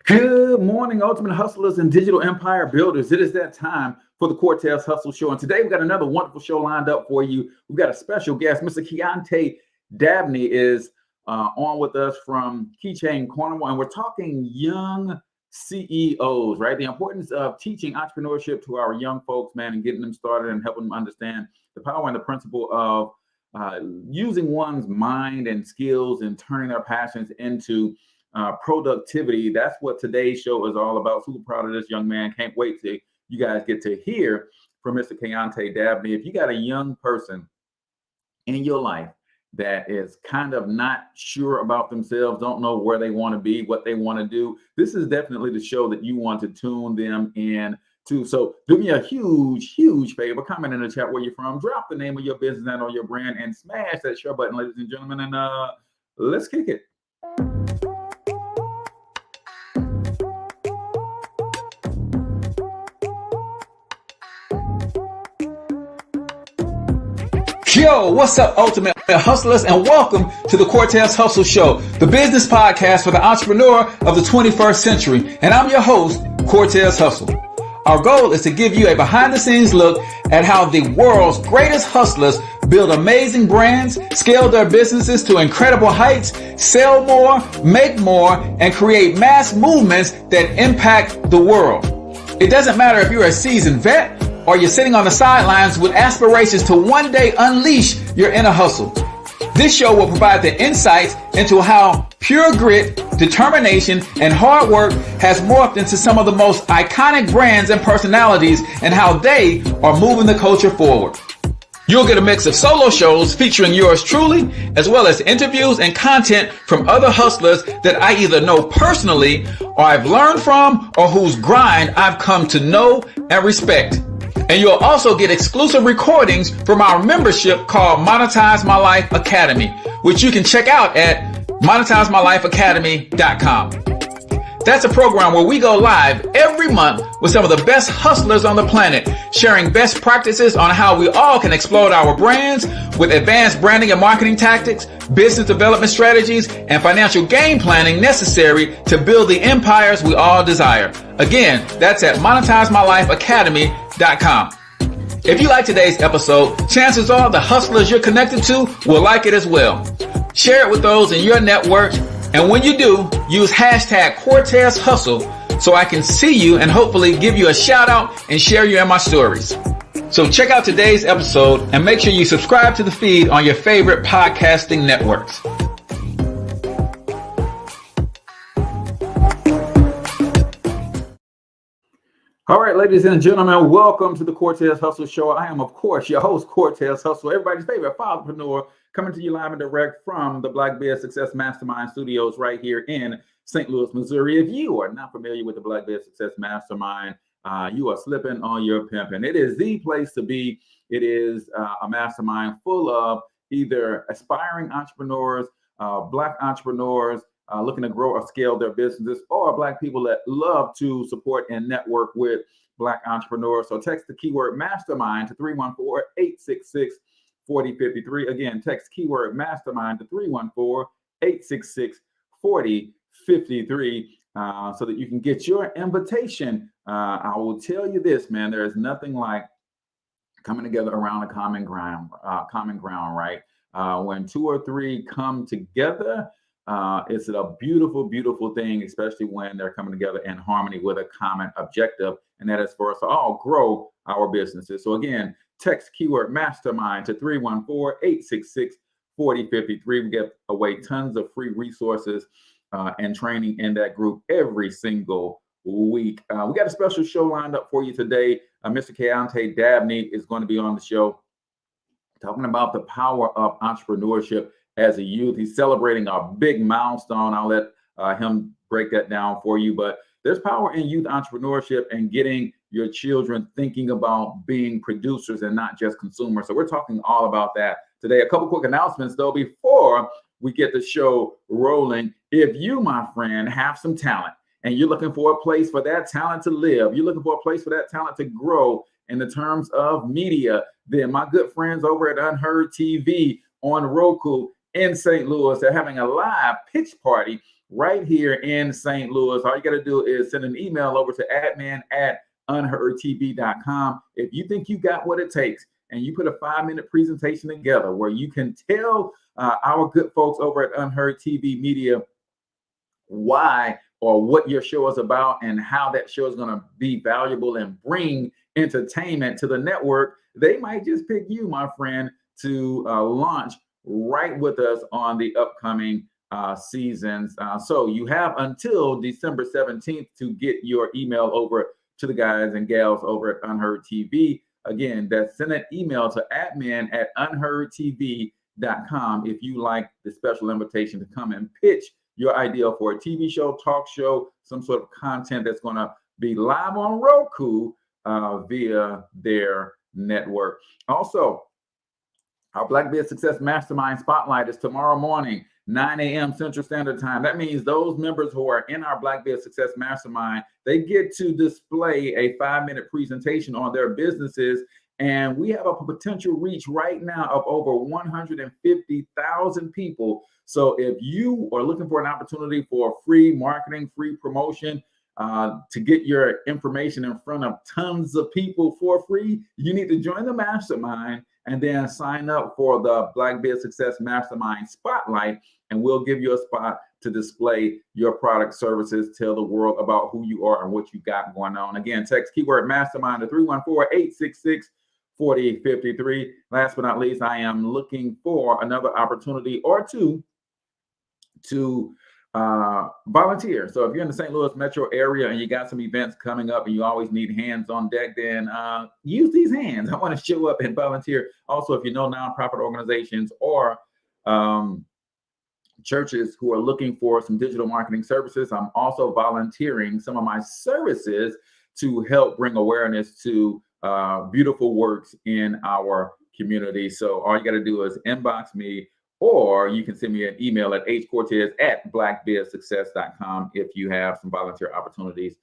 Good morning, ultimate hustlers and digital empire builders. It is that time for the Cortez Hustle Show. And today we've got another wonderful show lined up for you. We've got a special guest. Mr. Keychoin Dabney is on with us from Keychain Karnival. And we're talking young CEOs, right? The importance of teaching entrepreneurship to our young folks, man, and getting them started and helping them understand the power and the principle of using one's mind and skills and turning their passions into productivity. That's what today's show is all about. Super proud of this young man. Can't wait till you guys get to hear from Mr. Kaiontay Dabney. If you got a young person in your life that is kind of not sure about themselves, don't know where they want to be, what they want to do, this is definitely the show that you want to tune them in to. So do me a huge favor. Comment in the chat where you're from. Drop the name of your business and or your brand and smash that share button, ladies and gentlemen. And let's kick it. Yo, what's up, ultimate hustlers, and welcome to the Cortez Hustle Show, the business podcast for the entrepreneur of the 21st century. And I'm your host, Cortez Hustle. Our goal is to give you a behind-the-scenes look at how the world's greatest hustlers build amazing brands, scale their businesses to incredible heights, sell more, make more, and create mass movements that impact the world. It doesn't matter if you're a seasoned vet or you're sitting on the sidelines with aspirations to one day unleash your inner hustle. This show will provide the insights into how pure grit, determination, and hard work has morphed into some of the most iconic brands and personalities and how they are moving the culture forward. You'll get a mix of solo shows featuring yours truly, as well as interviews and content from other hustlers that I either know personally or I've learned from or whose grind I've come to know and respect. And you'll also get exclusive recordings from our membership called Monetize My Life Academy, which you can check out at monetizemylifeacademy.com. That's a program where we go live every month with some of the best hustlers on the planet, sharing best practices on how we all can explode our brands with advanced branding and marketing tactics, business development strategies, and financial game planning necessary to build the empires we all desire. Again, that's at monetizemylifeacademy.com. If you like today's episode, chances are the hustlers you're connected to will like it as well. Share it with those in your network, and when you do, use hashtag Cortez Hustle so I can see you and hopefully give you a shout out and share you in my stories. So check out today's episode and make sure you subscribe to the feed on your favorite podcasting networks. All right, ladies and gentlemen, welcome to the Cortez Hustle Show. I am, of course, your host, Cortez Hustle, everybody's favorite entrepreneur, coming to you live and direct from the Black Bear Success Mastermind Studios right here in St. Louis, Missouri. If you are not familiar with the Black Bear Success Mastermind, you are slipping on your pimping. It is the place to be. It is a mastermind full of either aspiring entrepreneurs, Black entrepreneurs, looking to grow or scale their businesses, or Black people that love to support and network with Black entrepreneurs. So text the keyword mastermind to 314-866-4053. Again, text keyword mastermind to 314-866-4053 so that you can get your invitation. I will tell you this, man, there is nothing like coming together around a common ground, right? When two or three come together, it's a beautiful thing, especially when they're coming together in harmony with a common objective, and that is for us to all grow our businesses. So again, text keyword mastermind to 314-866-4053. We give away tons of free resources and training in that group every single week. We got a special show lined up for you today. Mr. Kaiontay Dabney is going to be on the show talking about the power of entrepreneurship as a youth. He's celebrating a big milestone. I'll let him break that down for you. But there's power in youth entrepreneurship and getting your children thinking about being producers and not just consumers. So we're talking all about that today. A couple quick announcements, though, before we get the show rolling. If you, my friend, have some talent and you're looking for a place for that talent to live, you're looking for a place for that talent to grow in the terms of media, then my good friends over at Unheard TV on Roku in St. Louis, they're having a live pitch party right here in St. Louis. All you got to do is send an email over to admin@unheardtv.com. If you think you got what it takes and you put a 5-minute presentation together where you can tell our good folks over at Unheard TV Media why or what your show is about and how that show is going to be valuable and bring entertainment to the network, they might just pick you, my friend, to launch right with us on the upcoming seasons. So you have until December 17th to get your email over to the guys and gals over at Unheard TV. Again, that's send an email to admin@unheardtv.com if you like the special invitation to come and pitch your idea for a TV show, talk show, some sort of content that's going to be live on Roku via their network. Also, our Black Biz Success Mastermind Spotlight is tomorrow morning, 9 a.m. Central Standard Time. That means those members who are in our Black Biz Success Mastermind, they get to display a 5-minute presentation on their businesses. And we have a potential reach right now of over 150,000 people. So if you are looking for an opportunity for free marketing, free promotion, to get your information in front of tons of people for free, you need to join the mastermind and then sign up for the Black Biz Success Mastermind Spotlight, and we'll give you a spot to display your product, services, tell the world about who you are and what you got going on. Again, text keyword mastermind to 314-866-4853. Last but not least, I am looking for another opportunity or two to volunteer. So if you're in the St. Louis metro area and you got some events coming up and you always need hands on deck, then use these hands. I want to show up and volunteer. Also, if you know nonprofit organizations or churches who are looking for some digital marketing services, I'm also volunteering some of my services to help bring awareness to beautiful works in our community. So all you got to do is inbox me, or you can send me an email at hcortez@blackbizsuccess.com if you have some volunteer opportunities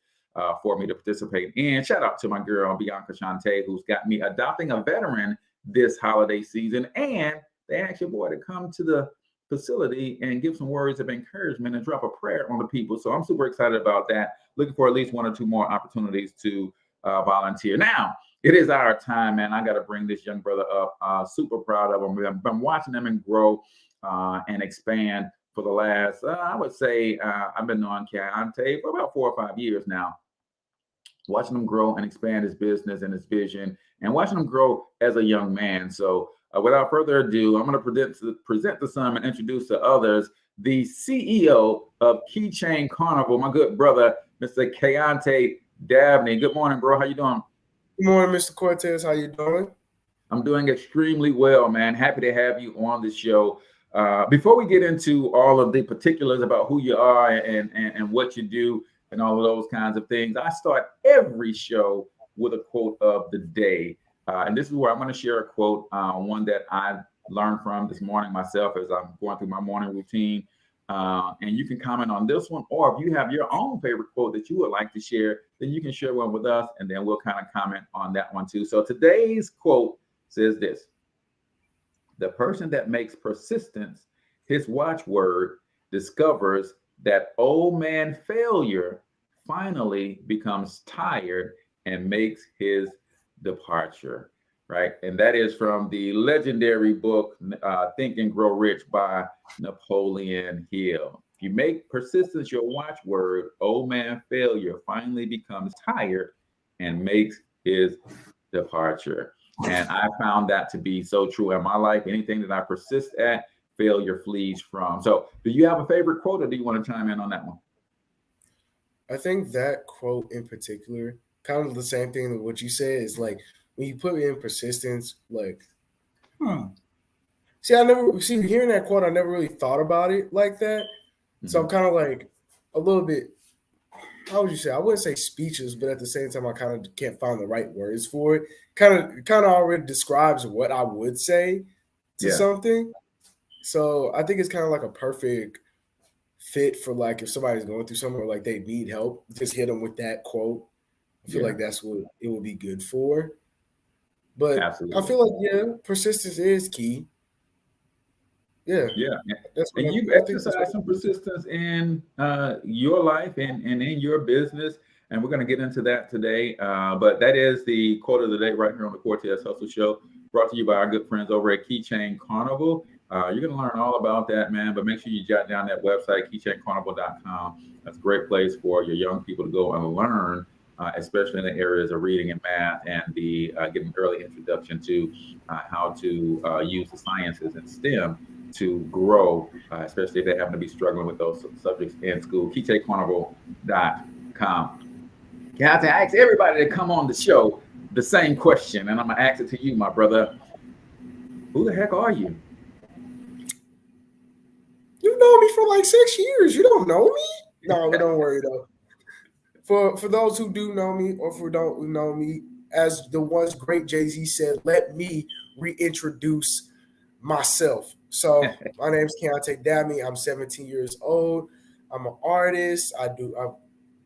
for me to participate in. Shout out to my girl, Bianca Shante, who's got me adopting a veteran this holiday season. And they asked your boy to come to the facility and give some words of encouragement and drop a prayer on the people. So I'm super excited about that. Looking for at least 1 or 2 more opportunities to volunteer. Now, it is our time, man. I got to bring this young brother up. Super proud of him. I've been watching him and grow and expand for the last, I would say, I've been on Kaiontay for about 4 or 5 years now. Watching him grow and expand his business and his vision, and watching him grow as a young man. So without further ado, I'm going to present to some and introduce to others the CEO of Keychain Karnival, my good brother, Mr. Kaiontay Dabney. Good morning, bro. How you doing? Good morning, Mr. Cortez. How you doing? I'm doing extremely well, man. Happy to have you on the show. Before we get into all of the particulars about who you are and what you do and all of those kinds of things, I start every show with a quote of the day. And this is where I'm going to share a quote, one that I learned from this morning myself as I'm going through my morning routine. And you can comment on this one, or if you have your own favorite quote that you would like to share, then you can share one with us, and then we'll kind of comment on that one too. So today's quote says this: "The person that makes persistence his watchword discovers that old man failure finally becomes tired and makes his departure." Right. And that is from the legendary book, Think and Grow Rich by Napoleon Hill. If you make persistence your watchword, old man failure finally becomes tired and makes his departure. And I found that to be so true in my life. Anything that I persist at, failure flees from. So do you have a favorite quote, or do you want to chime in on that one? I think that quote in particular, kind of the same thing that what you said, is like, when you put in persistence, like, hearing that quote, I never really thought about it like that. Mm-hmm. So I'm kind of like a little bit, how would you say? I wouldn't say speechless, but at the same time, I kind of can't find the right words for it. Kind of already describes what I would say to something. So I think it's kind of like a perfect fit for, like, if somebody's going through something or like they need help, just hit them with that quote. I feel like that's what it would be good for. But absolutely. I feel like, persistence is key. Yeah, Yeah. that's what And you've I think. That's what exercised some persistence in your life and in your business. And we're going to get into that today. But that is the quote of the day right here on the Cortez Hustle Show, brought to you by our good friends over at Keychain Karnival. You're going to learn all about that, man. But make sure you jot down that website, keychainkarnival.com. That's a great place for your young people to go and learn, especially in the areas of reading and math and the getting early introduction to how to use the sciences and STEM to grow, especially if they happen to be struggling with those subjects in school. Keychainkarnival.com. I have to ask everybody to come on the show the same question, and I'm going to ask it to you, my brother. Who the heck are you? You know me for like 6 years. You don't know me? No, but don't worry though. For those who do know me or for don't know me, as the once great Jay-Z said, let me reintroduce myself. So my name is Keontae Dabney. I'm 17 years old. I'm an artist. I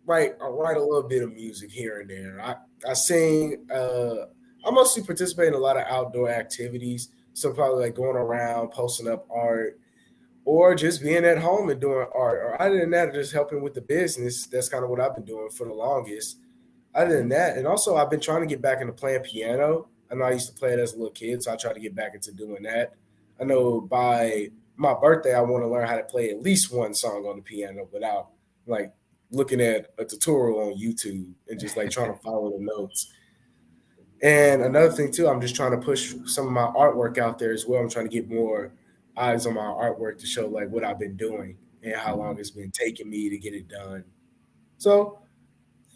write a little bit of music here and there. I sing. I mostly participate in a lot of outdoor activities. So probably like going around, posting up art, or just being at home and doing art. Or other than that, just helping with the business. That's kind of what I've been doing for the longest. Other than that, and also I've been trying to get back into playing piano. I know I used to play it as a little kid, so I try to get back into doing that. I know by my birthday, I want to learn how to play at least one song on the piano without like looking at a tutorial on YouTube and just like trying to follow the notes. And another thing too, I'm just trying to push some of my artwork out there as well. I'm trying to get more eyes on my artwork to show like what I've been doing and how long it's been taking me to get it done. So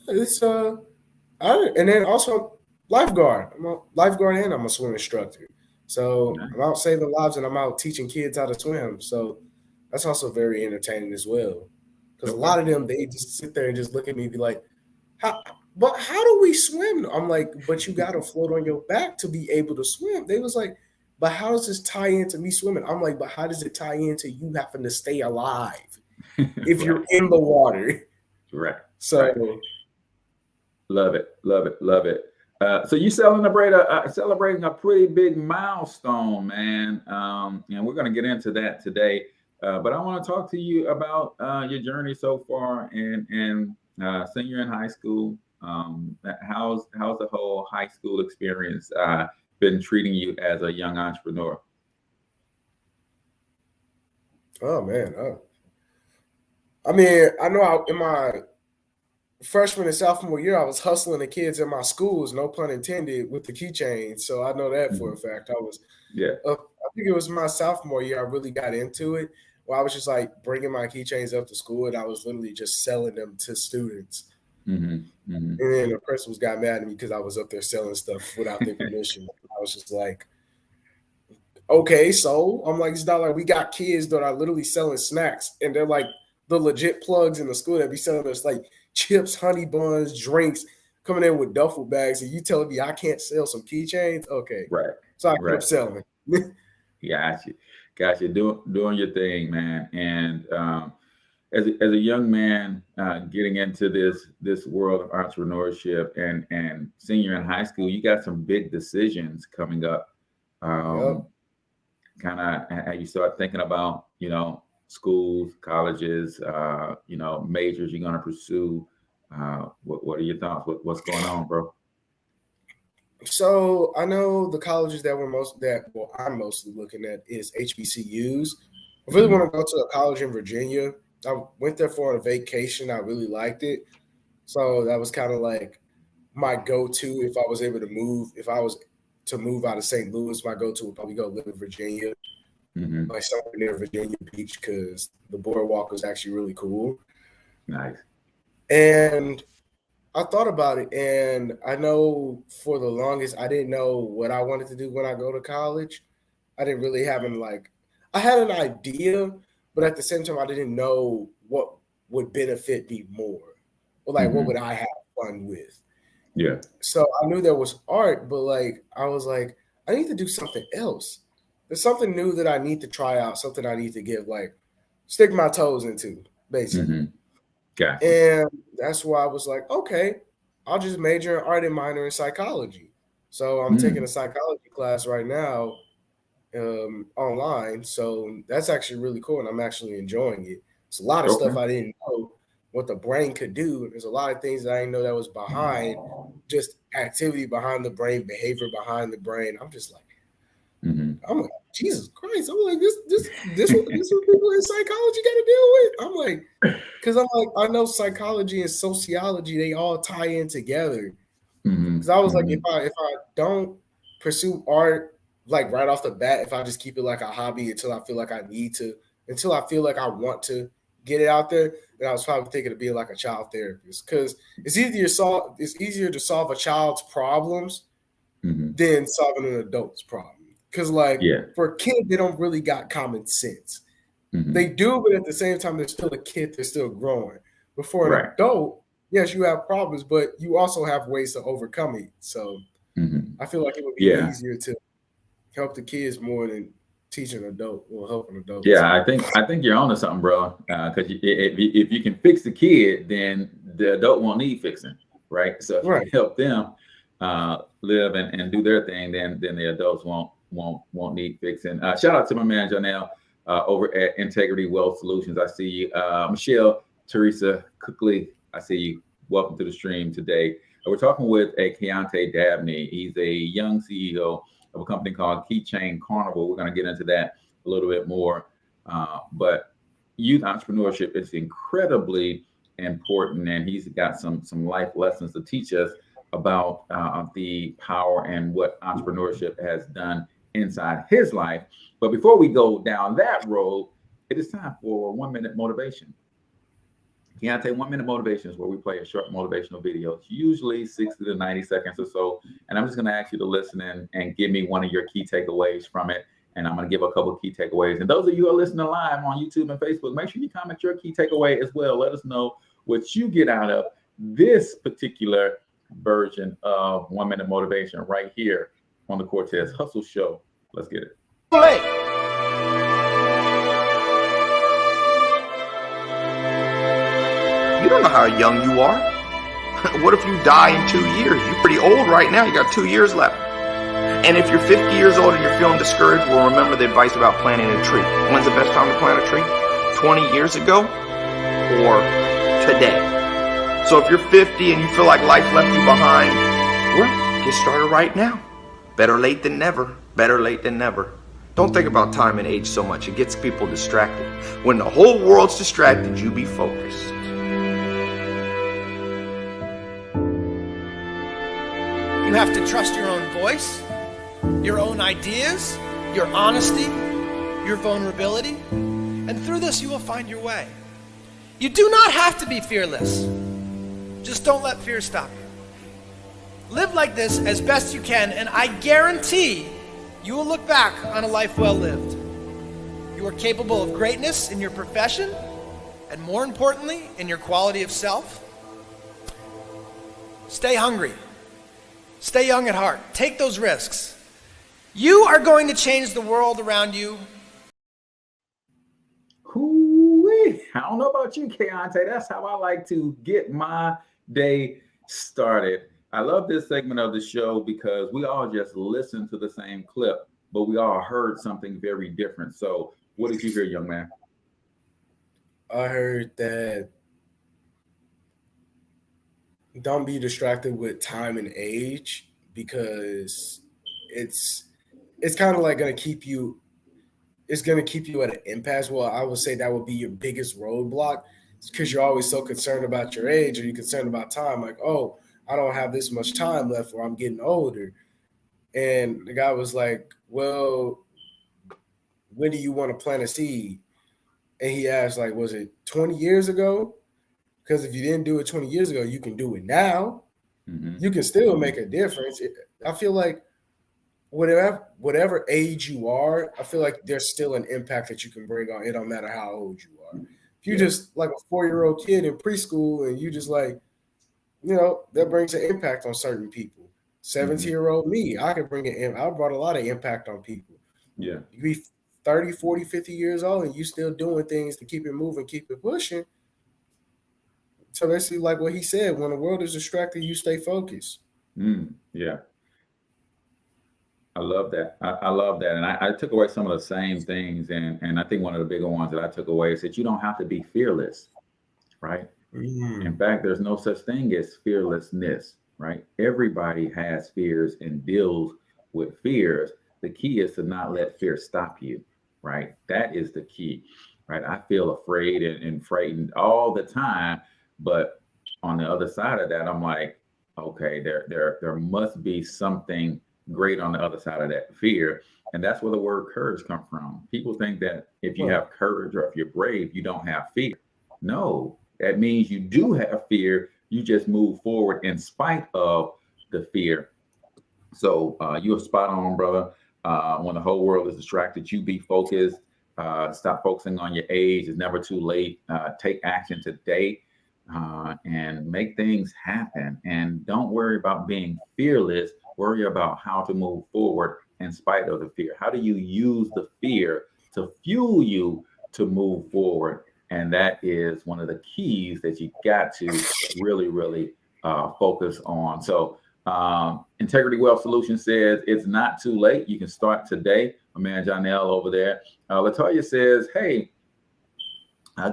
it's and then also lifeguard. I'm a lifeguard and I'm a swim instructor. So I'm out saving lives and I'm out teaching kids how to swim. So that's also very entertaining as well. Because a lot of them, they just sit there and just look at me and be like, how do we swim? I'm like, but you got to float on your back to be able to swim. They was like, but how does this tie into me swimming? I'm like, but how does it tie into you having to stay alive if you're in the water? Right. So right. Love it. So you celebrating a pretty big milestone, man. And we're going to get into that today. But I want to talk to you about your journey so far and senior in high school. How's the whole high school experience been treating you as a young entrepreneur? Oh man, I mean, I know in my freshman and sophomore year, I was hustling the kids in my schools, no pun intended, with the keychains. So I know that for a fact. I think it was my sophomore year I really got into it, where I was just like bringing my keychains up to school and I was literally just selling them to students. And then the principals got mad at me because I was up there selling stuff without their permission. I was just like, okay, so I'm like, it's not like we got kids that are literally selling snacks and they're like the legit plugs in the school that be selling us like chips, honey buns, drinks, coming in with duffel bags, and you telling me I can't sell some keychains? Okay. Right. So I kept selling. Got you. Doing your thing, man. And as a young man getting into this world of entrepreneurship and senior in high school, you got some big decisions coming up. Kind of you start thinking about, schools, colleges, majors you're going to pursue. What are your thoughts? What's going on, bro? So I know the colleges that I'm mostly looking at is HBCUs. I really want to go to a college in Virginia. I went there for a vacation. I really liked it. So that was kind of like my go-to if I was able to move. If I was to move out of St. Louis, my go-to would probably go live in Virginia, like somewhere near Virginia Beach, because the boardwalk was actually really cool. Nice. And I thought about it, and I know for the longest I didn't know what I wanted to do when I go to college. I didn't really have I had an idea, but at the same time I didn't know what would benefit me more, or like what would I have fun with. Yeah. So I knew there was art, but like I was like, I need to do something else. There's something new that I need to try out, something I need to stick my toes into, basically. Gotcha. And that's why I was like, okay, I'll just major in art and minor in psychology. So I'm taking a psychology class right now, online. So that's actually really cool, and I'm actually enjoying it. It's a lot of stuff Okay. I didn't know what the brain could do. There's a lot of things that I didn't know that was behind just activity behind the brain, behavior behind the brain. I'm like, Jesus Christ. I'm like, this what people in psychology got to deal with. I'm like, because I'm like, I know psychology and sociology, they all tie in together. Because I was like, if I don't pursue art like right off the bat, if I just keep it like a hobby until I feel like I need to, until I feel like I want to get it out there, then I was probably thinking of being like a child therapist. Because it's easier to solve a child's problems than solving an adult's problem. Because like Yeah. for a kid, they don't really got common sense. They do, but at the same time, they're still a kid, they're still growing. But for an Right. adult, yes, you have problems, but you also have ways to overcome it. So I feel like it would be Yeah. easier to help the kids more than teach an adult or help an adult. Yeah, I think you're onto something, bro. Because if you can fix the kid, then the adult won't need fixing, right? So if you Right. can help them live and do their thing, then the adults won't need fixing. Shout out to my man Janelle over at Integrity Wealth Solutions. I see you, Michelle Teresa Cookley. I see you. Welcome to the stream today. We're talking with a Kaiontay Dabney. He's a young CEO of a company called Keychain Karnival. We're going to get into that a little bit more. But youth entrepreneurship is incredibly important, and he's got some life lessons to teach us about the power and what entrepreneurship has done inside his life. But before we go down that road, it is time for 1 minute motivation. Kaiontay 1 minute motivation is where we play a short motivational video. It's usually 60 to 90 seconds or so. And I'm just going to ask you to listen and give me one of your key takeaways from it. And I'm going to give a couple of key takeaways. And those of you who are listening live on YouTube and Facebook, make sure you comment your key takeaway as well. Let us know what you get out of this particular version of 1 minute motivation right here on the Cortez Hustle Show. Let's get it. You don't know how young you are. What if you die in 2 years? You're pretty old right now. You got 2 years left. And if you're 50 years old and you're feeling discouraged, well, remember the advice about planting a tree. When's the best time to plant a tree? 20 years ago or today? So if you're 50 and you feel like life left you behind, well, get started right now. Better late than never. Better late than never. Don't think about time and age so much. It gets people distracted. When the whole world's distracted, you be focused. You have to trust your own voice, your own ideas, your honesty, your vulnerability, and through this you will find your way. You do not have to be fearless. Just don't let fear stop you. Live like this as best you can, and I guarantee you will look back on a life well lived. You are capable of greatness in your profession, and more importantly, in your quality of self. Stay hungry. Stay young at heart. Take those risks. You are going to change the world around you. Hoo-wee. I don't know about you, Kaiontay. That's how I like to get my day started. I love this segment of the show because we all just listened to the same clip, but we all heard something very different. So what did you hear, young man? I heard that don't be distracted with time and age, because it's kind of like going to keep you, it's going to keep you at an impasse. Well, I would say that would be your biggest roadblock, because you're always so concerned about your age, or you're concerned about time. Like, oh, I don't have this much time left, or I'm getting older. And the guy was like, well, when do you want to plant a seed? And he asked, like, was it 20 years ago? Because if you didn't do it 20 years ago, you can do it now. You can still make a difference. I feel like whatever age you are, I feel like there's still an impact that you can bring on. It don't matter how old you are. If you just like a 4-year-old kid in preschool and you just like, you know, that brings an impact on certain people. 17-year-old me, I could bring I brought a lot of impact on people. Yeah. You be 30, 40, 50 years old and you still doing things to keep it moving, keep it pushing. So basically, like what he said, when the world is distracted, you stay focused. Yeah. I love that. I love that. And I took away some of the same things. And I think one of the bigger ones that I took away is that you don't have to be fearless, right? In fact, there's no such thing as fearlessness, right? Everybody has fears and deals with fears. The key is to not let fear stop you, right? That is the key, right? I feel afraid and frightened all the time, but on the other side of that, I'm like, okay, there must be something great on the other side of that fear. And that's where the word courage comes from. People think that if you have courage or if you're brave, you don't have fear. No, that means you do have fear. You just move forward in spite of the fear. So you're spot on, brother. When the whole world is distracted, you be focused. Stop focusing on your age. It's never too late. Take action today and make things happen. And don't worry about being fearless. Worry about how to move forward in spite of the fear. How do you use the fear to fuel you to move forward? And that is one of the keys that you got to really focus on. So Integrity Wealth Solutions says it's not too late. You can start today. My man Janelle over there. Latoya says, hey,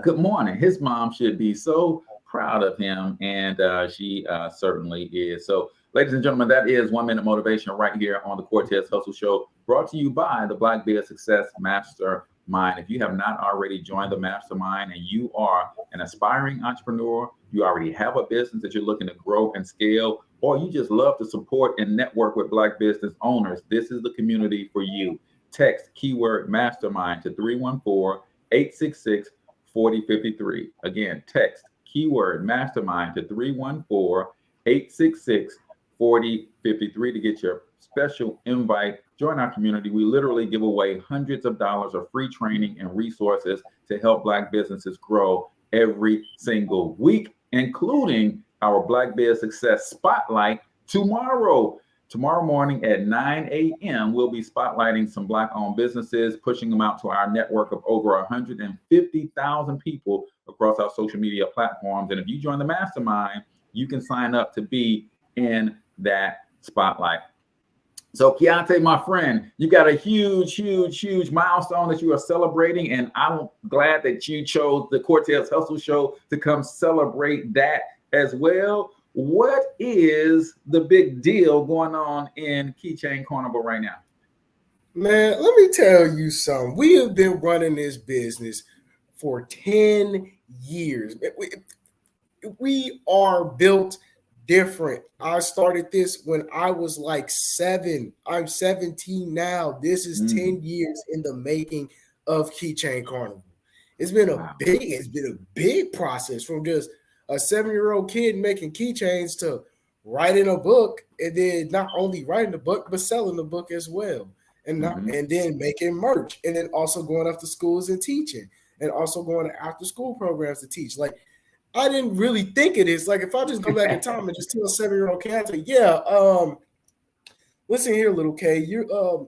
good morning. His mom should be so proud of him. And she certainly is. So ladies and gentlemen, that is 1 Minute Motivation right here on the Cortez Hustle Show, brought to you by the Black Bear Success Mastermind. If you have not already joined the mastermind and you are an aspiring entrepreneur, you already have a business that you're looking to grow and scale, or you just love to support and network with Black business owners, this is the community for you. Text keyword mastermind to 314-866-4053. Again, text keyword mastermind to 314-866-4053 to get your special invite. Join our community. We literally give away hundreds of dollars of free training and resources to help Black businesses grow every single week, including our Black Bear Success Spotlight tomorrow. Tomorrow morning at 9 a.m., we'll be spotlighting some Black-owned businesses, pushing them out to our network of over 150,000 people across our social media platforms. And if you join the mastermind, you can sign up to be in that spotlight. So Kaiontay, my friend, you got a huge milestone that you are celebrating. And I'm glad that you chose the Cortez Hustle Show to come celebrate that as well. What is the big deal going on in Keychain Karnival right now? Man, let me tell you something. We have been running this business for 10 years. We are built different. I started this when I was like 7. I'm 17 now. This is 10 years in the making of Keychain Karnival. It's been a big process from just a 7-year-old kid making keychains to writing a book, and then not only writing the book but selling the book as well, and then making merch, and then also going up to schools and teaching, and also going to after school programs to teach. Like, I didn't really think of this. Like, if I just go back in time and just tell a 7-year-old kid, I'd say, listen here, little K, you're gonna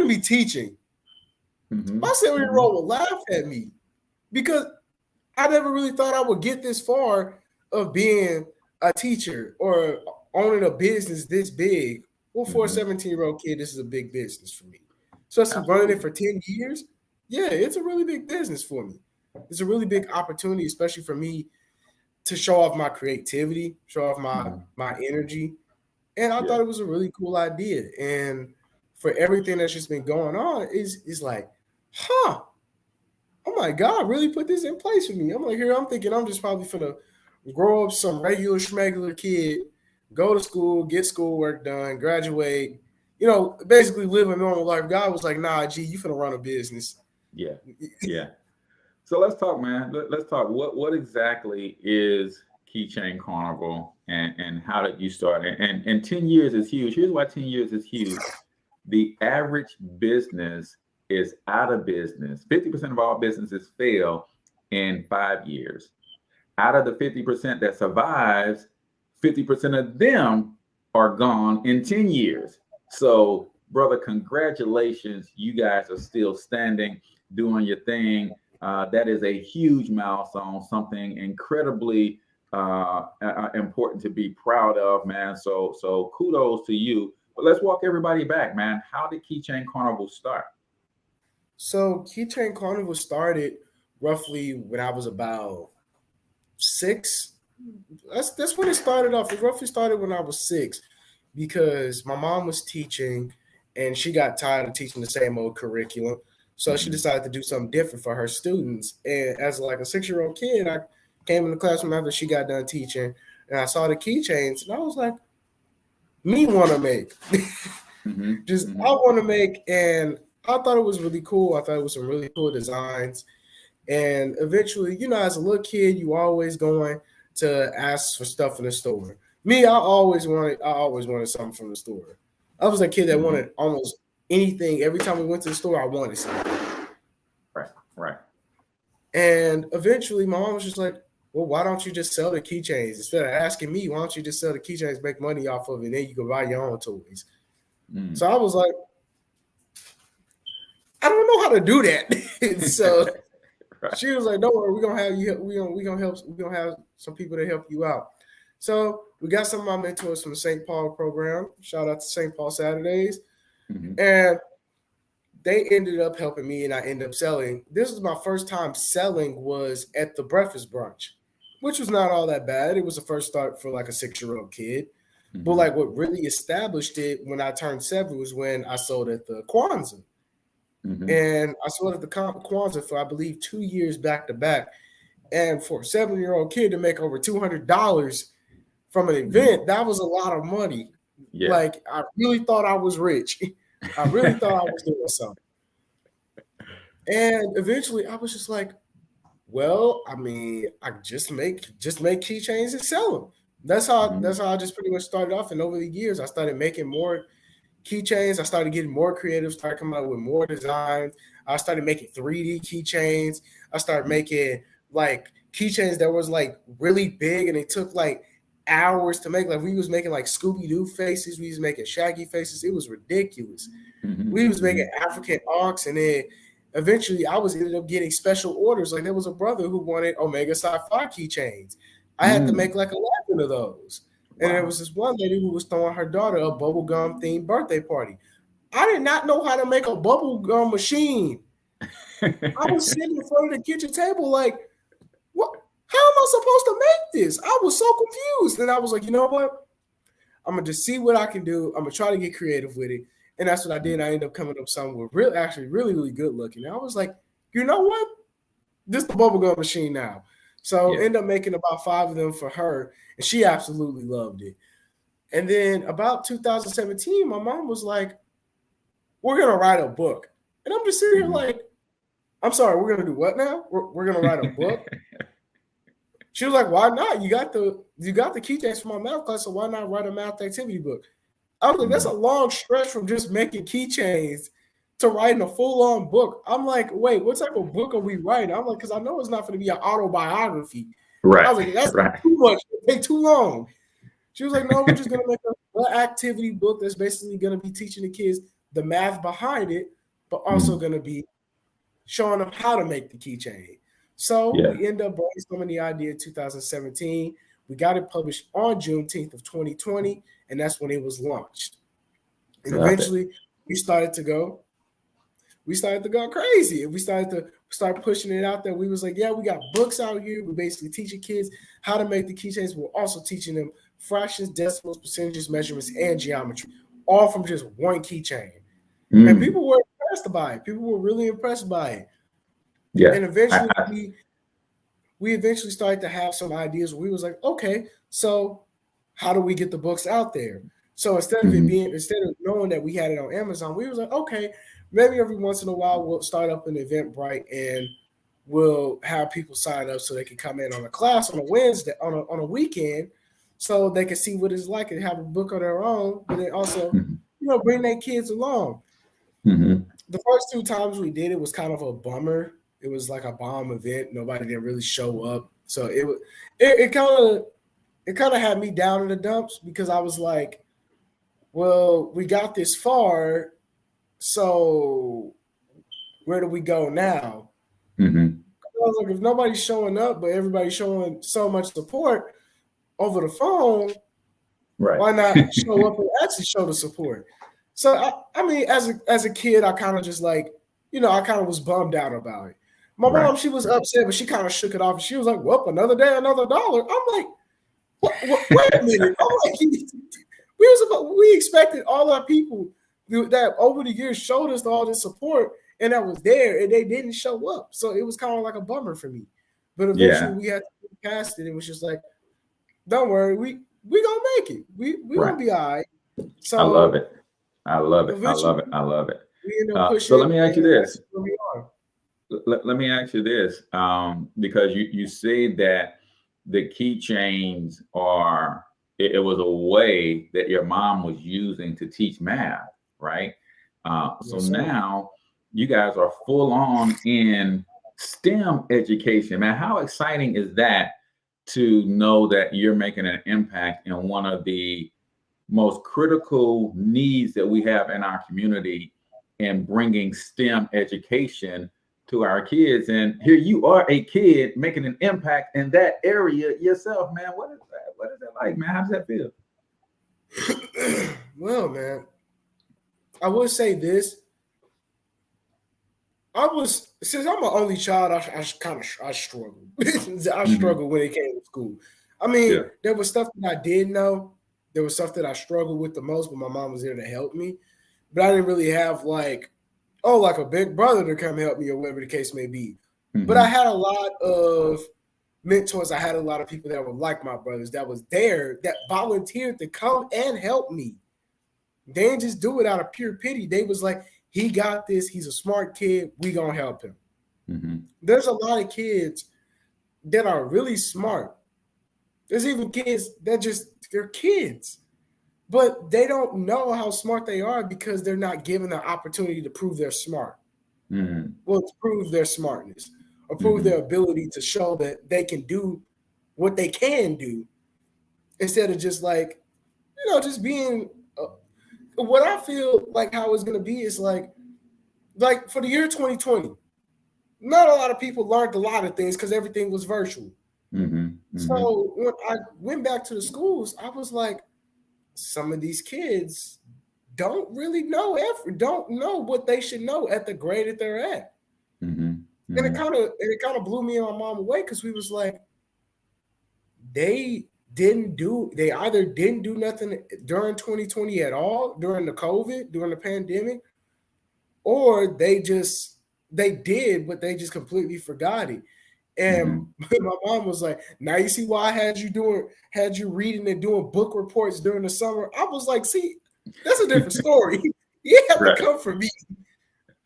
be teaching. My 7-year-old would laugh at me because I never really thought I would get this far of being a teacher or owning a business this big. Well, for a 17-year-old kid, this is a big business for me. So I've been running it for 10 years. Yeah, it's a really big business for me. It's a really big opportunity, especially for me, to show off my creativity, show off my energy. And I thought it was a really cool idea. And for everything that's just been going on, is like, oh my God, really put this in place for me. I'm like, here, I'm thinking I'm just probably finna grow up some regular schmegular kid, go to school, get schoolwork done, graduate, basically live a normal life. God was like, nah, G, you finna run a business. Yeah. So let's talk, man. Let's talk. What exactly is Keychain Karnival and how did you start? And 10 years is huge. Here's why 10 years is huge. The average business is out of business. 50% of all businesses fail in 5 years. Out of the 50% that survives, 50% of them are gone in 10 years. So, brother, congratulations. You guys are still standing, doing your thing. That is a huge milestone, something incredibly important to be proud of, man. So kudos to you let's walk everybody back, man. How did Keychain Karnival start? So Keychain Karnival started roughly when I was about 6. That's when it started off. It roughly started when I was 6 because my mom was teaching and she got tired of teaching the same old curriculum. So she decided to do something different for her students. And as like a 6-year-old kid, I came in the classroom after she got done teaching and I saw the keychains and I was like, me want to make. I want to make, and I thought it was really cool. I thought it was some really cool designs. And eventually, you know, as a little kid, you always going to ask for stuff in the store. Me, I always wanted something from the store. I was a kid that wanted almost anything. Every time we went to the store, I wanted something. Right. And eventually, my mom was just like, well, why don't you just sell the keychains? Instead of asking me, why don't you just sell the keychains, make money off of it, and then you can buy your own toys? So I was like, I don't know how to do that. So she was like, don't worry, we're gonna have you, we're gonna have some people to help you out. So we got some of my mentors from the St. Paul program. Shout out to St. Paul Saturdays. And they ended up helping me and I ended up selling. This was my first time selling was at the breakfast brunch, which was not all that bad. It was the first start for like a 6-year-old kid. But like what really established it when I turned 7 was when I sold at the Kwanzaa. And I sold at the Kwanzaa for, I believe, 2 years back to back. And for a 7-year-old kid to make over $200 from an event, that was a lot of money. Yeah. Like, I really thought I was rich. I really thought I was doing something. And eventually I was just like, well, I mean, I just make keychains and sell them. That's how I just pretty much started off. And over the years, I started making more keychains. I started getting more creative, started coming out with more designs. I started making 3D keychains. I started making like keychains that was like really big and it took like hours to make. Like we was making like Scooby-Doo faces. We was making Shaggy faces. It was ridiculous. We was making African ox, and then eventually I ended up getting special orders. Like there was a brother who wanted Omega Sci-Fi keychains. I had to make like 11 of those. And there was this one lady who was throwing her daughter a bubblegum themed birthday party. I did not know how to make a bubblegum machine. I was sitting in front of the kitchen table like, what? How am I supposed to make this? I was so confused. And I was like, you know what? I'm going to just see what I can do. I'm going to try to get creative with it. And that's what I did. I ended up coming up with something with really, really good looking. And I was like, you know what? This is the bubblegum machine now. So ended up making about 5 of them for her. And she absolutely loved it. And then about 2017, my mom was like, we're going to write a book. And I'm just sitting here like, I'm sorry, we're going to do what now? We're going to write a book? She was like, why not? You got the keychains from my math class, so why not write a math activity book? I was like, that's a long stretch from just making keychains to writing a full-on book. I'm like, wait, what type of book are we writing? I'm like, because I know it's not going to be an autobiography. Right. I was like, that's too much. It take too long. She was like, no, we're just going to make an activity book that's basically going to be teaching the kids the math behind it, but also going to be showing them how to make the keychain. So we end up brainstorming the idea in 2017. We got it published on Juneteenth of 2020, and that's when it was launched. And eventually we started to go crazy. And we started to start pushing it out there. We was like, yeah, we got books out here. We're basically teaching kids how to make the keychains. We're also teaching them fractions, decimals, percentages, measurements, and geometry, all from just one keychain. And people were impressed by it. People were really impressed by it. Yeah. And eventually we eventually started to have some ideas. We was like, okay, so how do we get the books out there? So instead of knowing that we had it on Amazon, we was like, okay, maybe every once in a while we'll start up an Eventbrite and we'll have people sign up so they can come in on a class on a Wednesday, on a weekend, so they can see what it's like and have a book on their own, but then also, bring their kids along. The first 2 times we did it was kind of a bummer. It was like a bomb event. Nobody didn't really show up. So it kind of had me down in the dumps because I was like, well, we got this far, so where do we go now? I was like, if nobody's showing up, but everybody's showing so much support over the phone, Right. Why not show up and actually show the support? So I mean, as a kid, I kind of just like, I kind of was bummed out about it. My mom, she was upset, but she kind of shook it off. She was like, "Well, another day, another $1." I'm like, wait a minute. I'm like, we expected all our people that over the years showed us all this support and that was there, and they didn't show up. So it was kind of like a bummer for me. But eventually we had to get past it. It was just like, don't worry, we gonna make it. We gonna be all right. So I love it. I love it. I love it. I love it. So let me ask you this. Let me ask you this, because you say that the keychains are, it was a way that your mom was using to teach math, right? So now you guys are full on in STEM education, man. How exciting is that to know that you're making an impact in one of the most critical needs that we have in our community and bringing STEM education to our kids? And here you are, a kid making an impact in that area yourself, man. What is that? What is that like, man? How does that feel? Well, man, I will say this. Since I'm an only child, I struggled. I struggled when it came to school. I mean, there was stuff that I did know. There was stuff that I struggled with the most, but my mom was there to help me. But I didn't really have like a big brother to come help me or whatever the case may be. But I had a lot of mentors. I had a lot of people that were like my brothers that was there, that volunteered to come and help me. They didn't just do it out of pure pity. They was like, he got this. He's a smart kid. We gonna help him. There's a lot of kids that are really smart. There's even kids that they're kids, but they don't know how smart they are because they're not given the opportunity to prove they're smart. Well, to prove their smartness or prove their ability to show that they can do what they can do instead of just like, just being what I feel like how it's going to be is like for the year 2020, not a lot of people learned a lot of things because everything was virtual. So when I went back to the schools, I was like, some of these kids don't really don't know what they should know at the grade that they're at. And it kind of blew me and my mom away because we was like, they either didn't do nothing during 2020 at all, during the COVID, during the pandemic, or they did, but they just completely forgot it. And my mom was like, now you see why I had you reading and doing book reports during the summer. I was like, see, that's a different story. You have to come for me.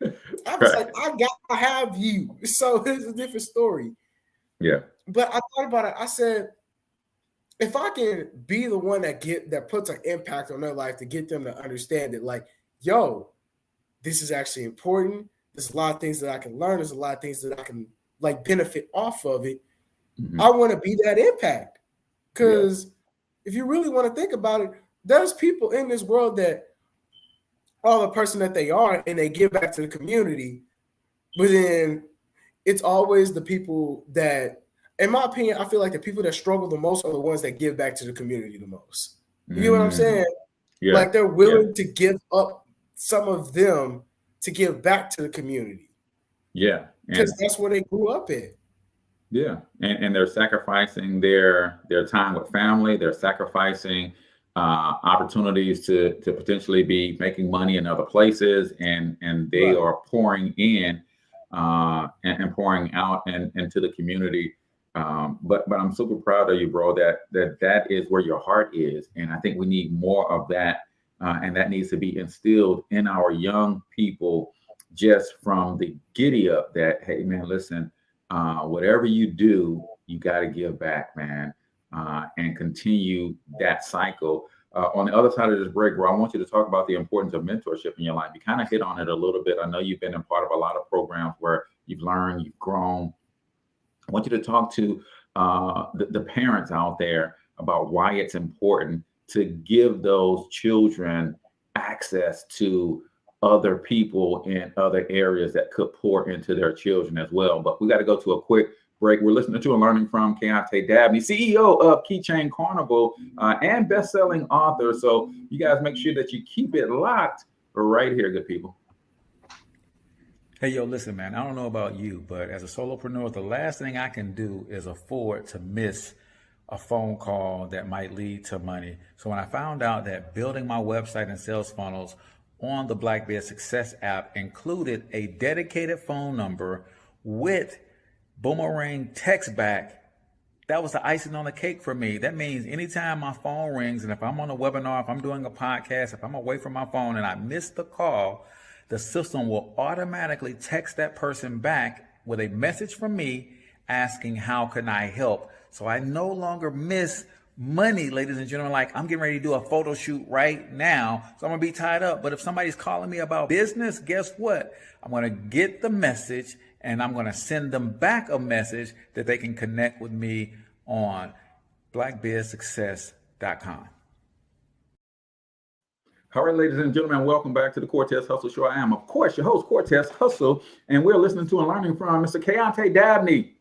I was like, I gotta have you. So it's a different story. Yeah. But I thought about it. I said, if I can be the one that puts an impact on their life to get them to understand that, like, yo, this is actually important. There's a lot of things that I can learn. There's a lot of things that I can like benefit off of it. I want to be that impact. Because if you really want to think about it, there's people in this world that are the person that they are and they give back to the community. But then it's always the people that, in my opinion, I feel like the people that struggle the most are the ones that give back to the community the most. You know what I'm saying? Yeah. Like they're willing to give up some of them to give back to the community. Yeah. Because that's where they grew up in. Yeah. And they're sacrificing their time with family. They're sacrificing opportunities to potentially be making money in other places. And they are pouring in and pouring out into the community. But I'm super proud of you, bro, that is where your heart is. And I think we need more of that. And that needs to be instilled in our young people just from the giddy up that, hey, man, listen, whatever you do, you got to give back, man, and continue that cycle. On the other side of this break, bro, I want you to talk about the importance of mentorship in your life. You kind of hit on it a little bit. I know you've been a part of a lot of programs where you've learned, you've grown. I want you to talk to the parents out there about why it's important to give those children access to other people in other areas that could pour into their children as well. But we got to go to a quick break. We're listening to and learning from Kaiontay Dabney, CEO of Keychain Karnival and best-selling author. So you guys make sure that you keep it locked right here, good people. Hey, yo, listen, man, I don't know about you, but as a solopreneur, the last thing I can do is afford to miss a phone call that might lead to money. So when I found out that building my website and sales funnels on the Blackbeard Success app included a dedicated phone number with boomerang text back, that was the icing on the cake for me. That means anytime my phone rings, and if I'm on a webinar, if I'm doing a podcast, if I'm away from my phone and I miss the call, the system will automatically text that person back with a message from me asking, how can I help? So I no longer miss money, ladies and gentlemen. Like, I'm getting ready to do a photo shoot right now, so I'm gonna be tied up. But if somebody's calling me about business, guess what? I'm gonna get the message and I'm gonna send them back a message that they can connect with me on blackbeardsuccess.com. All right, ladies and gentlemen, welcome back to the Cortez Hustle Show. I am, of course, your host, Cortez Hustle, and we're listening to and learning from Mr. Kaiontay Dabney,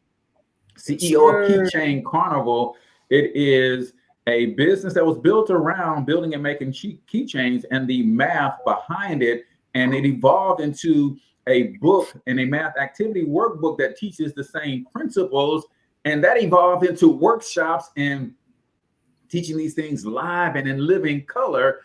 CEO of Keychain Karnival. It is a business that was built around building and making keychains and the math behind it, and it evolved into a book and a math activity workbook that teaches the same principles, and that evolved into workshops and teaching these things live and in living color.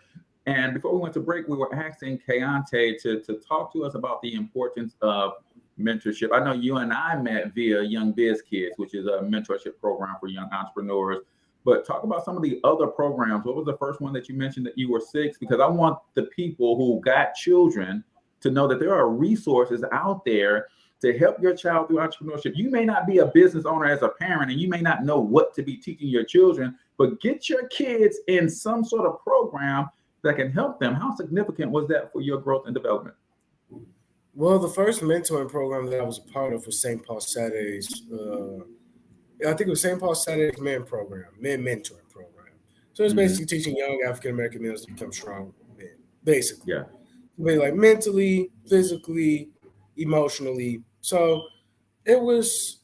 And before we went to break, we were asking Kaiontay to talk to us about the importance of mentorship. I know you and I met via Young Biz Kids, which is a mentorship program for young entrepreneurs. But talk about some of the other programs. What was the first one that you mentioned that you were 6? Because I want the people who got children to know that there are resources out there to help your child through entrepreneurship. You may not be a business owner as a parent, and you may not know what to be teaching your children, but get your kids in some sort of program that can help them. How significant was that for your growth and development? Well, the first mentoring program that I was a part of was St. Paul Saturday's. I think it was St. Paul Saturday's men mentoring program. So it's basically teaching young African American males to become strong men, basically. Yeah. Like mentally, physically, emotionally. So it was.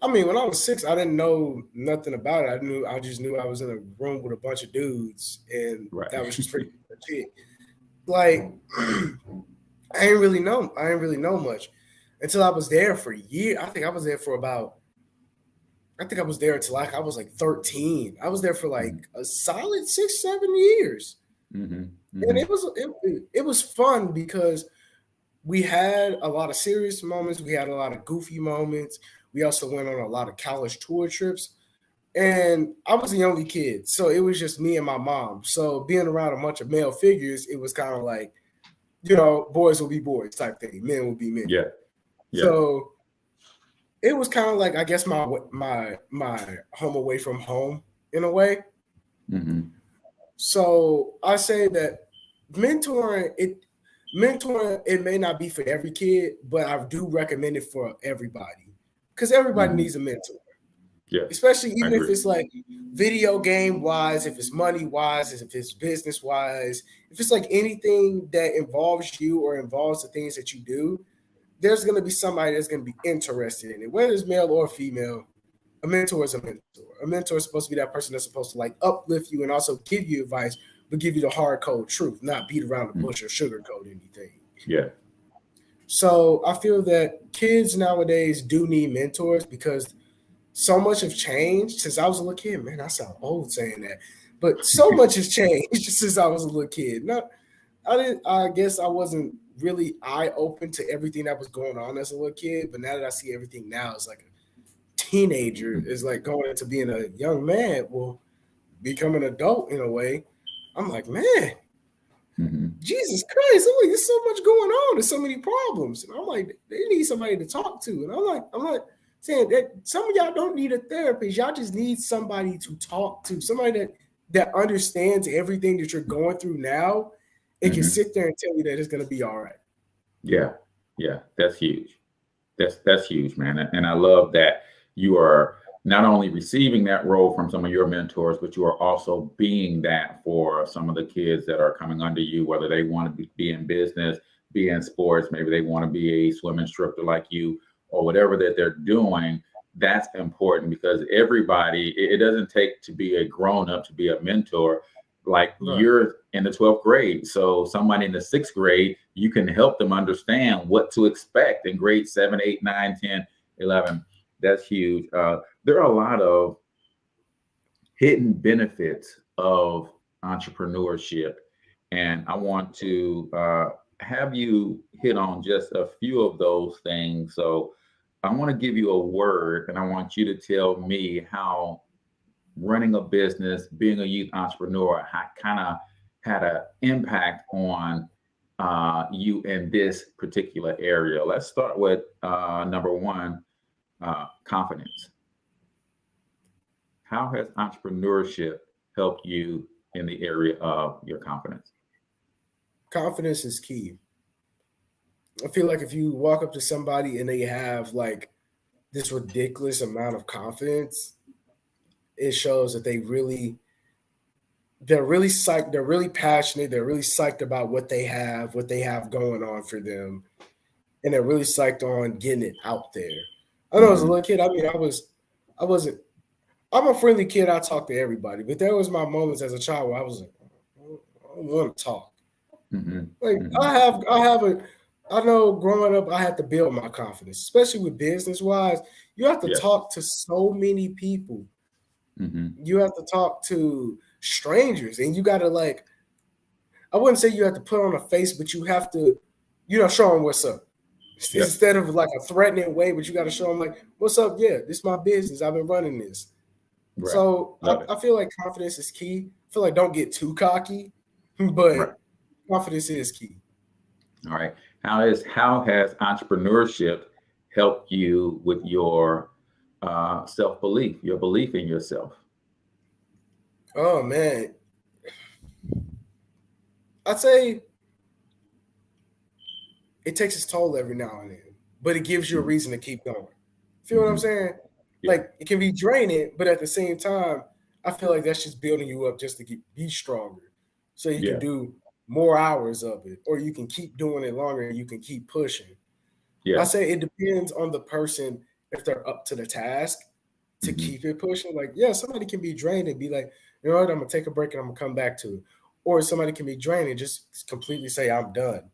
I mean, when I was 6, I didn't know nothing about it. I just knew I was in a room with a bunch of dudes, and that was just pretty much it. Like, I didn't really know much until I was there for years. I think I was there until I was like 13. I was there for like a solid 6-7 years. And it was fun because we had a lot of serious moments. We had a lot of goofy moments. We also went on a lot of college tour trips, and I was the only kid. So it was just me and my mom. So being around a bunch of male figures, it was kind of like, boys will be boys type thing. Men will be men. Yeah. So it was kind of like, I guess, my home away from home in a way. So I say that mentoring, it may not be for every kid, but I do recommend it for everybody. Because everybody needs a mentor. Yeah. Especially even if it's like video game wise, if it's money wise, if it's business wise, if it's like anything that involves you or involves the things that you do, there's going to be somebody that's going to be interested in it. Whether it's male or female, a mentor is a mentor. A mentor is supposed to be that person that's supposed to like uplift you and also give you advice, but give you the hard cold truth, not beat around the bush or sugarcoat anything. Yeah. So I feel that kids nowadays do need mentors because so much have changed since I was a little kid. Man, I sound old saying that, but so much has changed since I was a little kid. I guess I wasn't really eye open to everything that was going on as a little kid, but now that I see everything now as like a teenager, is like going into being a young man, well, become an adult in a way. I'm like, man. Jesus Christ, I'm like, there's so much going on. There's so many problems. And I'm like, they need somebody to talk to. And I'm like saying that some of y'all don't need a therapist. Y'all just need somebody to talk to, somebody that understands everything that you're going through now and can sit there and tell you that it's going to be all right. Yeah. That's huge. That's huge, man. And I love that you are not only receiving that role from some of your mentors, but you are also being that for some of the kids that are coming under you, whether they want to be in business, be in sports, maybe they want to be a swim instructor like you, or whatever that they're doing. that's important because everybody, it doesn't take to be a grown up to be a mentor. Like Right. you're in the 12th grade. So somebody in the 6th grade, you can help them understand what to expect in grade 7, 8, 9, 10, 11. That's huge. There are a lot of hidden benefits of entrepreneurship. And I want to have you hit on just a few of those things. So I want to give you a word and I want you to tell me how running a business, being a youth entrepreneur, kind of had an impact on you in this particular area. Let's start with number one, confidence. How has entrepreneurship helped you in the area of your confidence? Confidence is key. I feel like if you walk up to somebody and they have like this ridiculous amount of confidence, it shows that they're really psyched, they're really passionate, they're really psyched about what they have going on for them, and they're really psyched on getting it out there. I know as a little kid, I mean, I'm a friendly kid, I talk to everybody, but there was my moments as a child where I was like, I don't want to talk. I know growing up, I had to build my confidence, especially with business wise. You have to talk to so many people. You have to talk to strangers, and you got to I wouldn't say you have to put on a face, but you have to, show them what's up instead of like a threatening way, but you got to show them like, what's up? Yeah, this is my business. I've been running this. Right. So I feel like confidence is key. I feel like don't get too cocky, but confidence is key. All right. How has entrepreneurship helped you with your self-belief, your belief in yourself? Oh, man. I'd say it takes its toll every now and then, but it gives you a reason to keep going. Feel what I'm saying? Yeah. Like, it can be draining, but at the same time, I feel like that's just building you up just to be stronger. So you can do more hours of it, or you can keep doing it longer and you can keep pushing. I say it depends on the person if they're up to the task to keep it pushing. Like, somebody can be drained and be like, you know what, I'm going to take a break and I'm going to come back to it. Or somebody can be drained and just completely say, I'm done.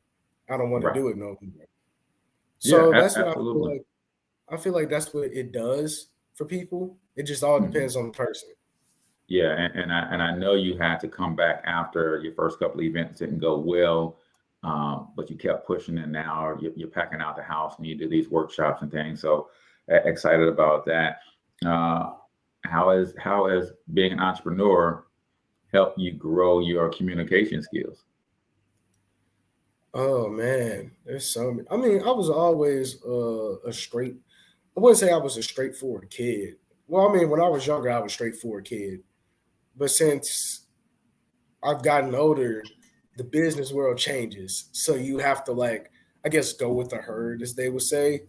I don't want to do it no more. So that's what absolutely. I feel like that's what it does for people. It just all depends on the person. Yeah, and I know you had to come back after your first couple of events didn't go well, but you kept pushing, and now you're packing out the house and you do these workshops and things. So excited about that. How has being an entrepreneur helped you grow your communication skills? Oh man, there's so many. I mean, I was always I wouldn't say I was a straightforward kid. Well, I mean, when I was younger, I was a straightforward kid. But since I've gotten older, the business world changes. So you have to I guess, go with the herd, as they would say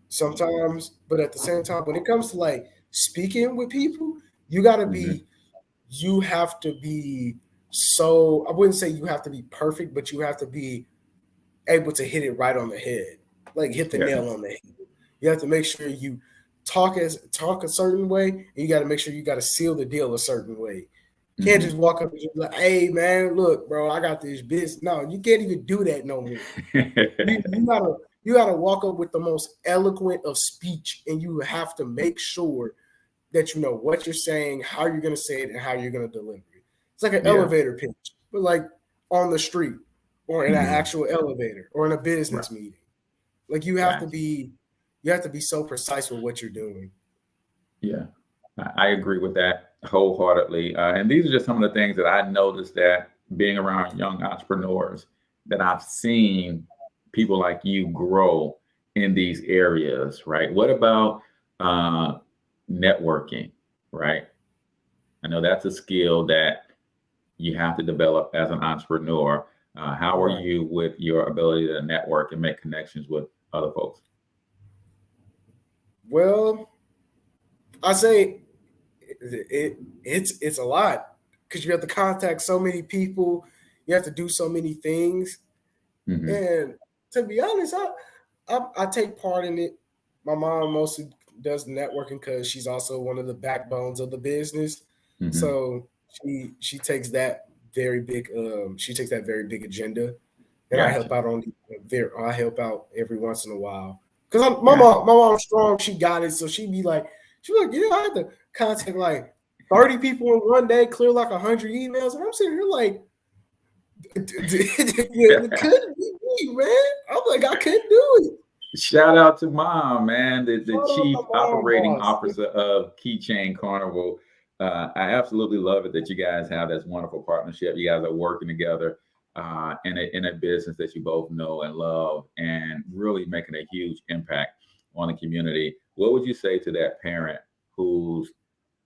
sometimes. But at the same time, when it comes to speaking with people, you have to be so, I wouldn't say you have to be perfect, but you have to be able to hit it right on the head, hit the nail on the head. You have to make sure you talk a certain way, and you got to make sure you got to seal the deal a certain way. You can't just walk up and just be like, hey, man, look, bro, I got this business. No, you can't even do that no more. You gotta walk up with the most eloquent of speech, and you have to make sure that you know what you're saying, how you're going to say it, and how you're going to deliver it. It's like an elevator pitch, but on the street or in an actual elevator or in a business meeting. You have to be so precise with what you're doing. Yeah, I agree with that wholeheartedly. And these are just some of the things that I noticed that being around young entrepreneurs that I've seen people like you grow in these areas, right? What about networking, right? I know that's a skill that you have to develop as an entrepreneur. How are you with your ability to network and make connections with other folks? Well, I say it's a lot because you have to contact so many people. You have to do so many things. And to be honest, I take part in it. My mom mostly does networking because she's also one of the backbones of the business. Mm-hmm. So she takes that very big very big agenda, and I help Gotcha. out I help out every once in a while because my Gotcha. mom's strong. She got it, so she'd be like, yeah, I had to contact like 30 people in one day, clear like 100 emails, and I'm sitting here like, it couldn't be me, man. I'm like, I couldn't do it. Shout out to Mom, man, the Shout out Chief to my mom, Operating boss. Officer of Keychain Karnival. I absolutely love it that you guys have this wonderful partnership. You guys are working together in a business that you both know and love, and really making a huge impact on the community. What would you say to that parent who's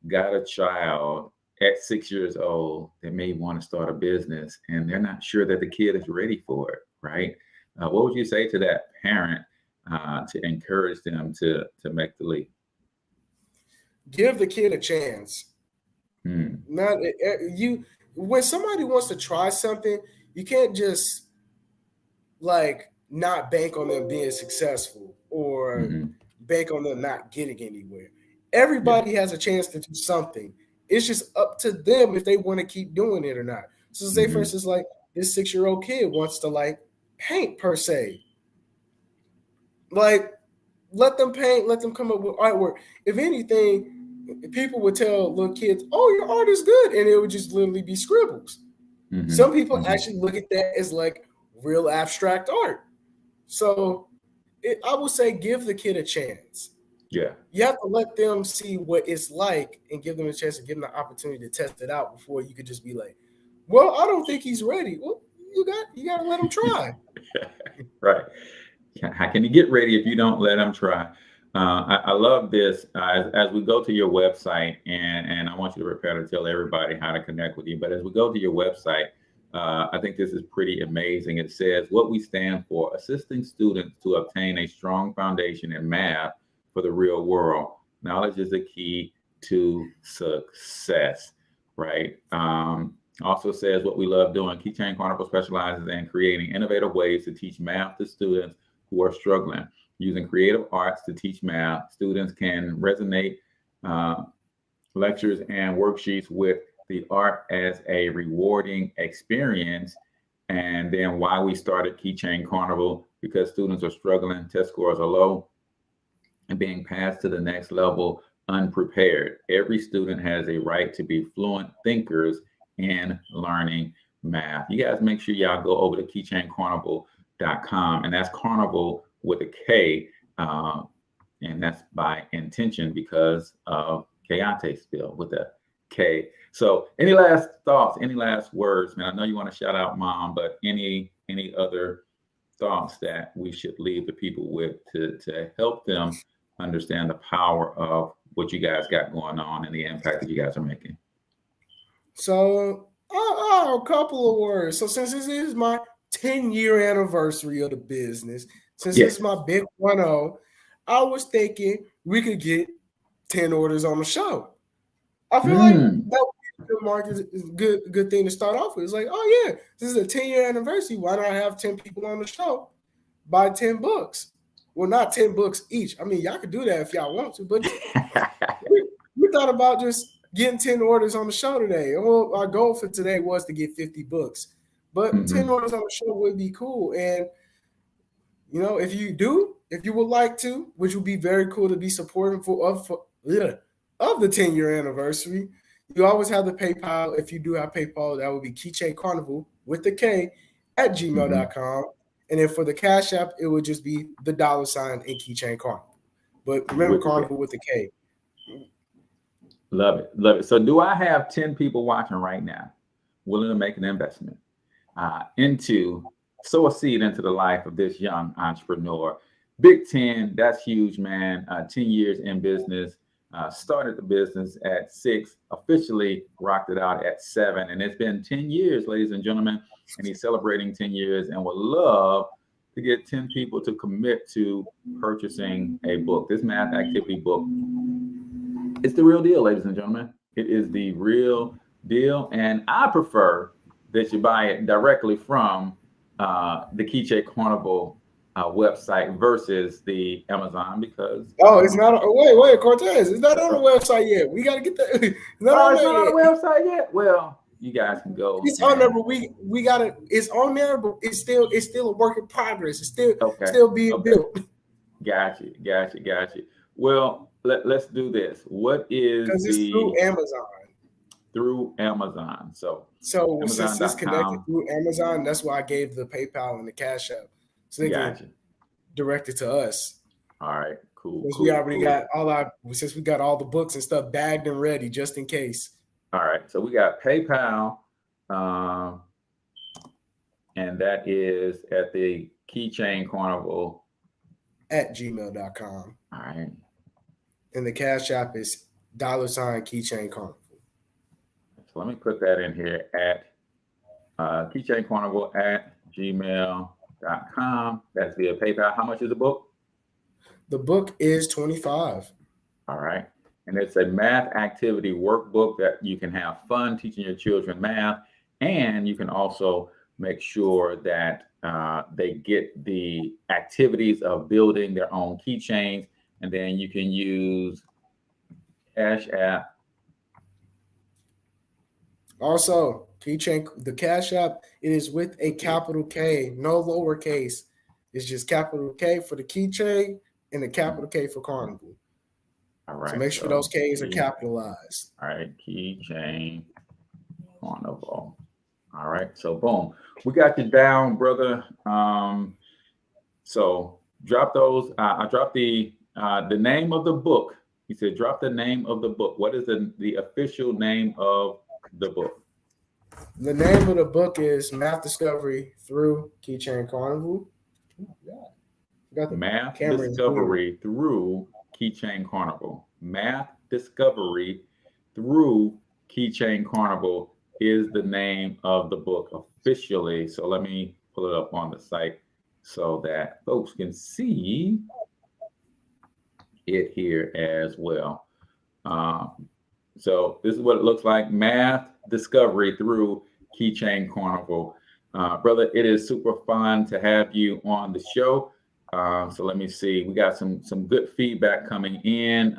got a child at 6 years old that may want to start a business and they're not sure that the kid is ready for it, right? What would you say to that parent to encourage them to make the leap? Give the kid a chance. Not you. When somebody wants to try something, you can't just like not bank on them being successful or bank on them not getting anywhere. Everybody has a chance to do something. It's just up to them if they want to keep doing it or not. So say, for instance, like this 6-year-old kid wants to like paint per se. Like, let them paint, let them come up with artwork. If anything, people would tell little kids, "Oh, your art is good," and it would just literally be scribbles. Some people actually look at that as like real abstract art. So I would say give the kid a chance. Yeah. You have to let them see what it's like and give them a chance to give them the opportunity to test it out before you could just be like, "Well, I don't think he's ready." Well, you got to let him try. Right. How can you get ready if you don't let them try? I love this. As we go to your website, and I want you to prepare to tell everybody how to connect with you. But as we go to your website, I think this is pretty amazing. It says what we stand for: assisting students to obtain a strong foundation in math for the real world. Knowledge is the key to success, right? Also says what we love doing. Keychain Karnival specializes in creating innovative ways to teach math to students who are struggling. Using creative arts to teach math, students can resonate lectures and worksheets with the art as a rewarding experience. And then why we started Keychain Karnival, because students are struggling, test scores are low, and being passed to the next level unprepared. Every student has a right to be fluent thinkers in learning math. You guys make sure y'all go over to keychainkarnival.com, and that's Carnival with a K, and that's by intention because of Kaiontay spelled with a K. So any last thoughts, any last words, man? I know you want to shout out Mom, but any other thoughts that we should leave the people with to help them understand the power of what you guys got going on and the impact that you guys are making? So a couple of words. So since this is my 10-year anniversary of the business, since this is my big 1-0, I was thinking we could get 10 orders on the show. I feel like that would be a good market, good thing to start off with. It's like, oh yeah, this is a 10-year anniversary. Why not have 10 people on the show buy 10 books? Well, not 10 books each. I mean, y'all could do that if y'all want to, but we thought about just getting 10 orders on the show today. Well, our goal for today was to get 50 books, but 10 orders on the show would be cool. And you know, if you would like to, which would be very cool to be supporting of the 10-year anniversary, you always have the PayPal. If you do have PayPal, that would be Keychain Karnival with the K at gmail.com. And then for the Cash App, it would just be the $ and Keychain Karnival. But remember, Karnival with the K. Love it. Love it. So do I have 10 people watching right now willing to make an investment into sow a seed into the life of this young entrepreneur? Big 10, that's huge, man. 10 years in business, started the business at 6, officially rocked it out at 7. And it's been 10 years, ladies and gentlemen, and he's celebrating 10 years and would love to get 10 people to commit to purchasing a book. This math activity book, it's the real deal, ladies and gentlemen. It is the real deal. And I prefer that you buy it directly from the Keychain Karnival website versus the Amazon because it's not. Wait, Cortez, it's not on the website yet. We got to get that. It's not it's not on the website yet. Well, you guys can go. It's on there, but we got it. It's on there, but it's still a work in progress. It's still being built. Got you. Well, let's do this. What is because it's through Amazon? Through Amazon. So since it's connected through Amazon, that's why I gave the PayPal and the Cash App, so they can direct it to us. All right, cool. Because we already got since we got all the books and stuff bagged and ready just in case. All right, so we got PayPal, and that is at the Keychain Karnival at gmail.com. All right. And the Cash App is $Keychain Karnival. So let me put that in here at Keychain Karnival at gmail.com. That's via PayPal. How much is the book? The book is $25. All right. And it's a math activity workbook that you can have fun teaching your children math. And you can also make sure that they get the activities of building their own keychains. And then you can use Cash App. Also, the Cash App, it is with a capital K, no lowercase. It's just capital K for the keychain and a capital K for Karnival. All right. So make sure those K's are capitalized. All right. Keychain Karnival. All right. So boom. We got you down, brother. So drop those. I dropped the name of the book. He said, drop the name of the book. What is the official name of the book? The name of the book is Math Discovery Through Keychain Karnival. Math Discovery Through Keychain Karnival. Math Discovery Through Keychain Karnival is the name of the book officially. So let me pull it up on the site so that folks can see it here as well. So this is what it looks like. Math Discovery Through Keychain Karnival. Brother, it is super fun to have you on the show. So let me see. We got some good feedback coming in.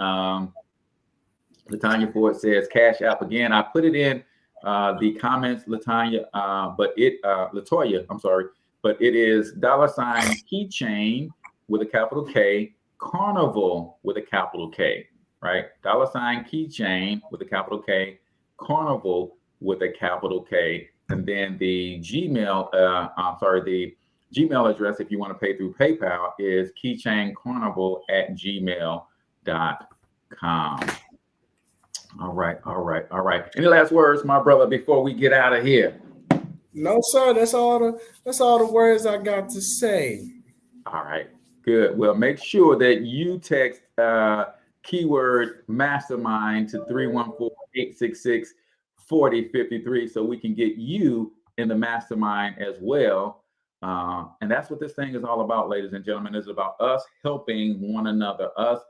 Latanya Ford says Cash App again. I put it in the comments, Latanya, Latoya, I'm sorry, but it is $Keychain with a capital K, Karnival with a capital K, right? $Keychain with a capital K, Karnival with a capital K, and then the Gmail, the Gmail address, if you want to pay through PayPal, is keychainkarnival@gmail.com. All right. Any last words, my brother, before we get out of here? No, sir. That's all the words I got to say. All right. Good. Well, make sure that you text keyword mastermind to 314-866-4053 so we can get you in the mastermind as well. And that's what this thing is all about, ladies and gentlemen. It's about us helping one another, us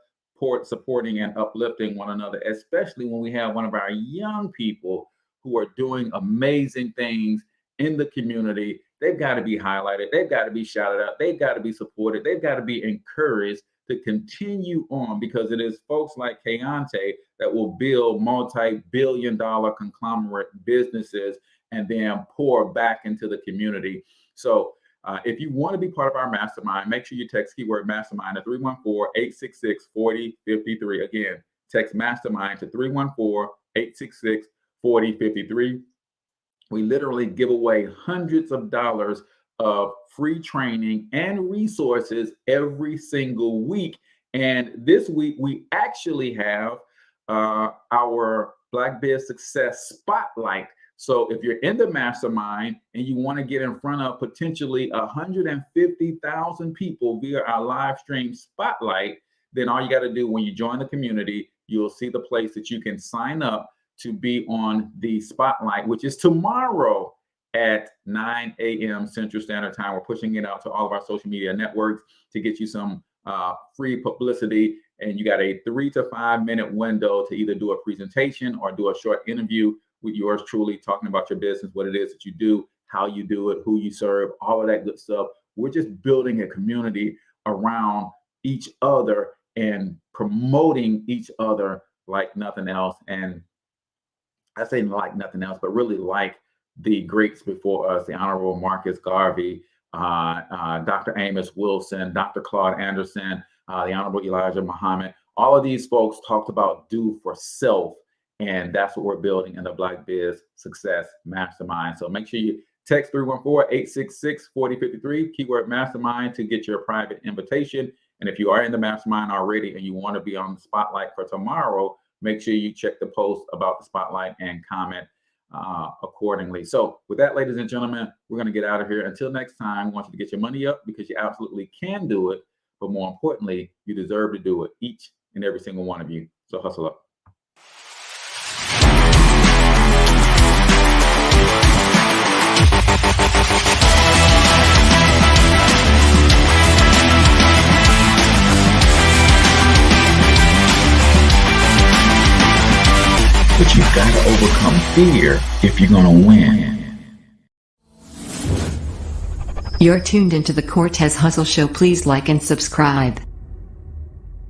supporting and uplifting one another, especially when we have one of our young people who are doing amazing things in the community. They've got to be highlighted. They've got to be shouted out. They've got to be supported. They've got to be encouraged to continue on, because it is folks like Kaiontay that will build multi-billion-dollar conglomerate businesses and then pour back into the community. So if you want to be part of our mastermind, make sure you text keyword mastermind to 314-866-4053. Again, text mastermind to 314-866-4053. We literally give away hundreds of dollars of free training and resources every single week. And this week, we actually have our Black Biz Success Spotlight. So if you're in the mastermind and you want to get in front of potentially 150,000 people via our live stream spotlight, then all you got to do when you join the community, you'll see the place that you can sign up to be on the spotlight, which is tomorrow at 9 a.m. Central Standard Time. We're pushing it out to all of our social media networks to get you some free publicity. And you got a 3 to 5 minute window to either do a presentation or do a short interview with yours truly, talking about your business, what it is that you do, how you do it, who you serve, all of that good stuff. we're just building a community around each other and promoting each other like nothing else. And I say like nothing else, but really like the greats before us, the Honorable Marcus Garvey, Dr. Amos Wilson, Dr. Claude Anderson, the Honorable Elijah Muhammad. All of these folks talked about do for self, and that's what we're building in the Black Biz Success Mastermind. So make sure you text 314-866-4053, keyword mastermind, to get your private invitation. And if you are in the mastermind already and you want to be on the spotlight for tomorrow, make sure you check the post about the spotlight and comment accordingly. So with that, ladies and gentlemen, we're going to get out of here. Until next time, I want you to get your money up, because you absolutely can do it. But more importantly, you deserve to do it, each and every single one of you. So hustle up. But you've got to overcome fear if you're going to win. You're tuned into the Cortez Hustle Show. Please like and subscribe.